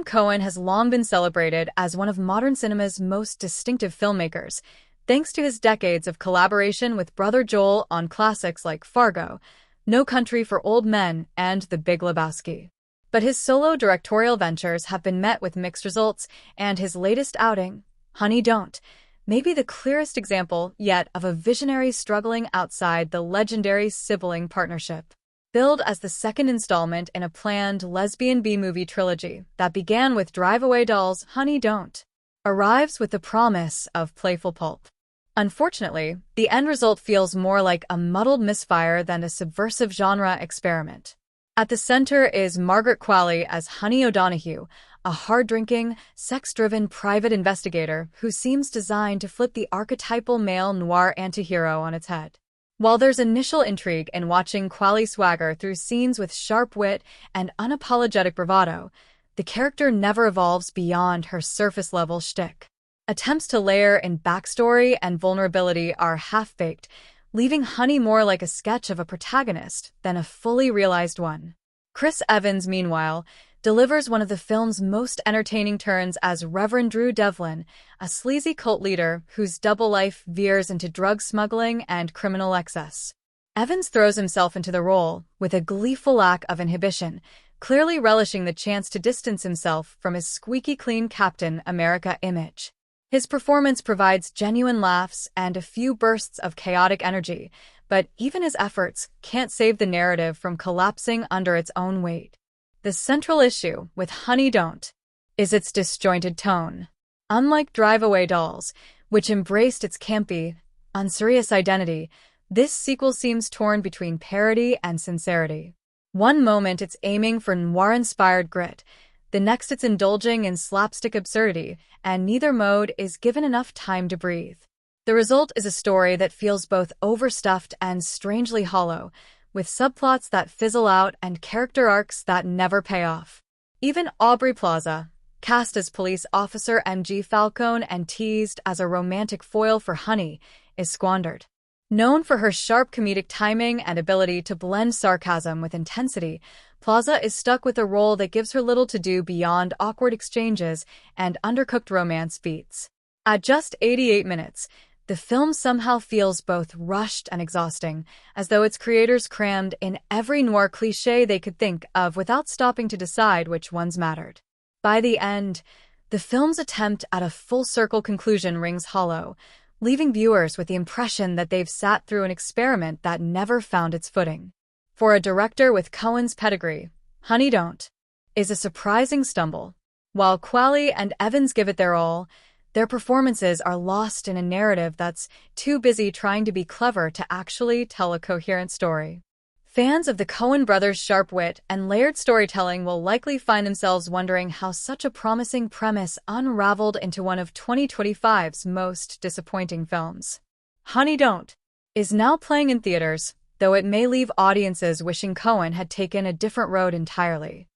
Coen has long been celebrated as one of modern cinema's most distinctive filmmakers, thanks to his decades of collaboration with brother Joel on classics like Fargo, No Country for Old Men, and The Big Lebowski. But his solo directorial ventures have been met with mixed results, and his latest outing, Honey Don't, may be the clearest example yet of a visionary struggling outside the legendary sibling partnership. Billed as the second installment in a planned lesbian B-movie trilogy that began with Drive Away Dolls, Honey Don't arrives with the promise of playful pulp. Unfortunately, the end result feels more like a muddled misfire than a subversive genre experiment. At the center is Margaret Qualley as Honey O'Donoghue, a hard-drinking, sex-driven private investigator who seems designed to flip the archetypal male noir antihero on its head. While there's initial intrigue in watching Qualley swagger through scenes with sharp wit and unapologetic bravado, the character never evolves beyond her surface-level shtick. Attempts to layer in backstory and vulnerability are half-baked, leaving Honey more like a sketch of a protagonist than a fully realized one. Chris Evans, meanwhile, delivers one of the film's most entertaining turns as Reverend Drew Devlin, a sleazy cult leader whose double life veers into drug smuggling and criminal excess. Evans throws himself into the role with a gleeful lack of inhibition, clearly relishing the chance to distance himself from his squeaky clean Captain America image. His performance provides genuine laughs and a few bursts of chaotic energy, but even his efforts can't save the narrative from collapsing under its own weight. The central issue with Honey Don't is its disjointed tone. Unlike Drive Away Dolls, which embraced its campy, unserious identity, this sequel seems torn between parody and sincerity. One moment it's aiming for noir-inspired grit, the next it's indulging in slapstick absurdity, and neither mode is given enough time to breathe. The result is a story that feels both overstuffed and strangely hollow, with subplots that fizzle out and character arcs that never pay off. Even Aubrey Plaza, cast as police officer MG Falcone and teased as a romantic foil for Honey, is squandered. Known for her sharp comedic timing and ability to blend sarcasm with intensity, Plaza is stuck with a role that gives her little to do beyond awkward exchanges and undercooked romance beats. At just 88 minutes, the film somehow feels both rushed and exhausting, as though its creators crammed in every noir cliché they could think of without stopping to decide which ones mattered. By the end, the film's attempt at a full-circle conclusion rings hollow, leaving viewers with the impression that they've sat through an experiment that never found its footing. For a director with Coen's pedigree, Honey Don't is a surprising stumble. While Qualley and Evans give it their all, their performances are lost in a narrative that's too busy trying to be clever to actually tell a coherent story. Fans of the Coen brothers' sharp wit and layered storytelling will likely find themselves wondering how such a promising premise unraveled into one of 2025's most disappointing films. Honey Don't is now playing in theaters, though it may leave audiences wishing Coen had taken a different road entirely.